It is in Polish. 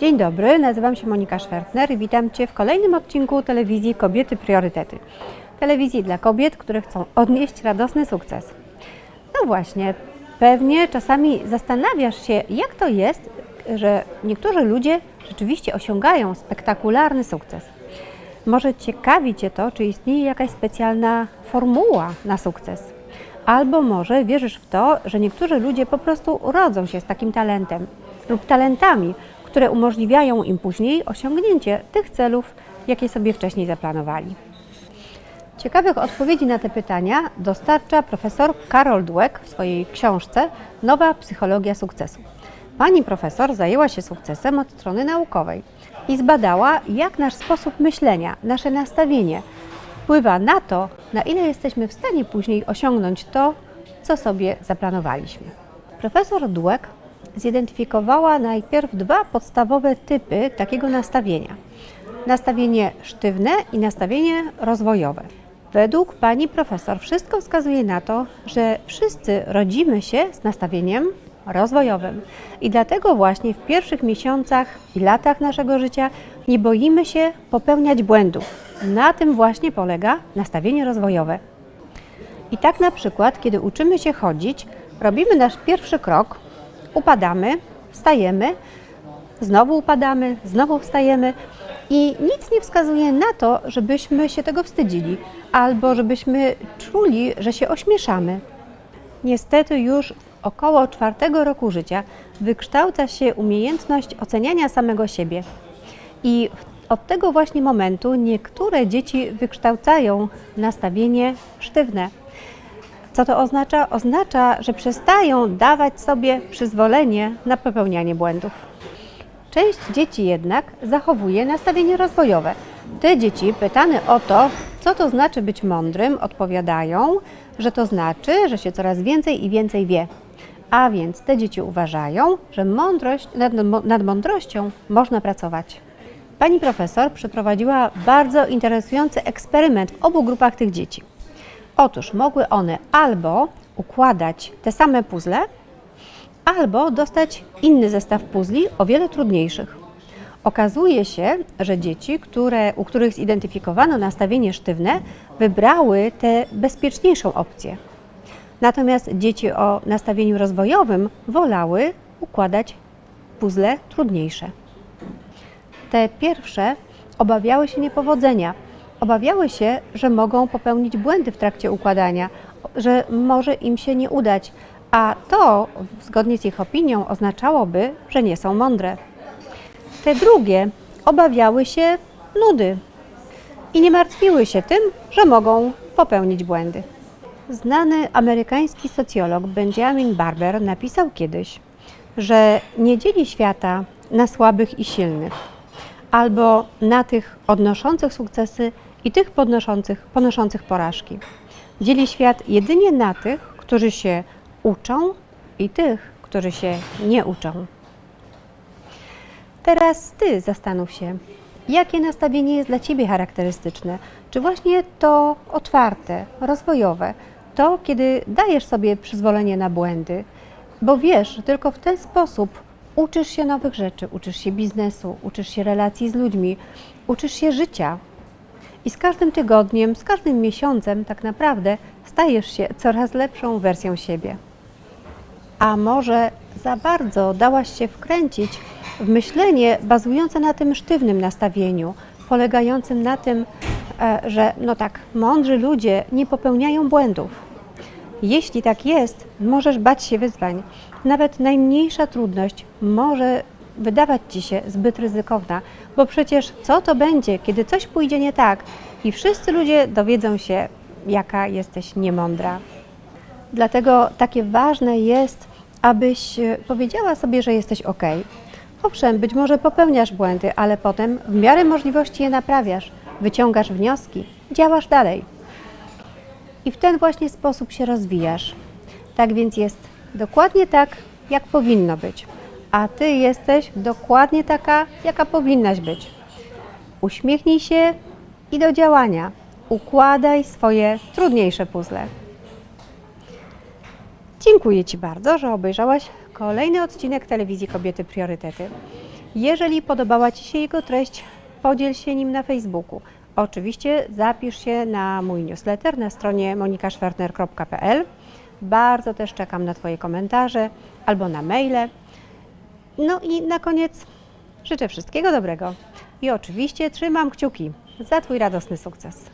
Dzień dobry, nazywam się Monika Szwertner i witam Cię w kolejnym odcinku telewizji Kobiety Priorytety. Telewizji dla kobiet, które chcą odnieść radosny sukces. No właśnie, pewnie czasami zastanawiasz się, jak to jest, że niektórzy ludzie rzeczywiście osiągają spektakularny sukces. Może ciekawi Cię to, czy istnieje jakaś specjalna formuła na sukces. Albo może wierzysz w to, że niektórzy ludzie po prostu urodzą się z takim talentem lub talentami, które umożliwiają im później osiągnięcie tych celów, jakie sobie wcześniej zaplanowali. Ciekawych odpowiedzi na te pytania dostarcza profesor Carol Dweck w swojej książce Nowa psychologia sukcesu. Pani profesor zajęła się sukcesem od strony naukowej i zbadała, jak nasz sposób myślenia, nasze nastawienie wpływa na to, na ile jesteśmy w stanie później osiągnąć to, co sobie zaplanowaliśmy. Profesor Dweck zidentyfikowała najpierw dwa podstawowe typy takiego nastawienia. Nastawienie sztywne i nastawienie rozwojowe. Według pani profesor wszystko wskazuje na to, że wszyscy rodzimy się z nastawieniem rozwojowym i dlatego właśnie w pierwszych miesiącach i latach naszego życia nie boimy się popełniać błędów. Na tym właśnie polega nastawienie rozwojowe. I tak na przykład, kiedy uczymy się chodzić, robimy nasz pierwszy krok, upadamy, wstajemy, znowu upadamy, znowu wstajemy i nic nie wskazuje na to, żebyśmy się tego wstydzili albo żebyśmy czuli, że się ośmieszamy. Niestety już około 4 roku życia wykształca się umiejętność oceniania samego siebie i od tego właśnie momentu niektóre dzieci wykształcają nastawienie sztywne. Co to oznacza? Oznacza, że przestają dawać sobie przyzwolenie na popełnianie błędów. Część dzieci jednak zachowuje nastawienie rozwojowe. Te dzieci pytane o to, co to znaczy być mądrym, odpowiadają, że to znaczy, że się coraz więcej i więcej wie. A więc te dzieci uważają, że nad mądrością można pracować. Pani profesor przeprowadziła bardzo interesujący eksperyment w obu grupach tych dzieci. Otóż mogły one albo układać te same puzzle, albo dostać inny zestaw puzli o wiele trudniejszych. Okazuje się, że dzieci, u których zidentyfikowano nastawienie sztywne, wybrały tę bezpieczniejszą opcję. Natomiast dzieci o nastawieniu rozwojowym wolały układać puzzle trudniejsze. Te pierwsze obawiały się niepowodzenia. Obawiały się, że mogą popełnić błędy w trakcie układania, że może im się nie udać, a to, zgodnie z ich opinią, oznaczałoby, że nie są mądre. Te drugie obawiały się nudy i nie martwiły się tym, że mogą popełnić błędy. Znany amerykański socjolog Benjamin Barber napisał kiedyś, że nie dzieli świata na słabych i silnych, albo na tych odnoszących sukcesy i tych ponoszących porażki. Dzieli świat jedynie na tych, którzy się uczą i tych, którzy się nie uczą. Teraz Ty zastanów się, jakie nastawienie jest dla Ciebie charakterystyczne? Czy właśnie to otwarte, rozwojowe, to kiedy dajesz sobie przyzwolenie na błędy, bo wiesz, że tylko w ten sposób uczysz się nowych rzeczy, uczysz się biznesu, uczysz się relacji z ludźmi, uczysz się życia. I z każdym tygodniem, z każdym miesiącem tak naprawdę stajesz się coraz lepszą wersją siebie. A może za bardzo dałaś się wkręcić w myślenie bazujące na tym sztywnym nastawieniu, polegającym na tym, że mądrzy ludzie nie popełniają błędów. Jeśli tak jest, możesz bać się wyzwań. Nawet najmniejsza trudność może wydawać Ci się zbyt ryzykowna, bo przecież co to będzie, kiedy coś pójdzie nie tak i wszyscy ludzie dowiedzą się, jaka jesteś niemądra. Dlatego takie ważne jest, abyś powiedziała sobie, że jesteś ok. Owszem, być może popełniasz błędy, ale potem w miarę możliwości je naprawiasz, wyciągasz wnioski, działasz dalej. I w ten właśnie sposób się rozwijasz. Tak więc jest dokładnie tak, jak powinno być. A Ty jesteś dokładnie taka, jaka powinnaś być. Uśmiechnij się i do działania. Układaj swoje trudniejsze puzzle. Dziękuję Ci bardzo, że obejrzałaś kolejny odcinek telewizji Kobiety Priorytety. Jeżeli podobała Ci się jego treść, podziel się nim na Facebooku. Oczywiście zapisz się na mój newsletter na stronie monikaszwertner.pl. Bardzo też czekam na Twoje komentarze albo na maile. No i na koniec życzę wszystkiego dobrego i oczywiście trzymam kciuki za Twój radosny sukces.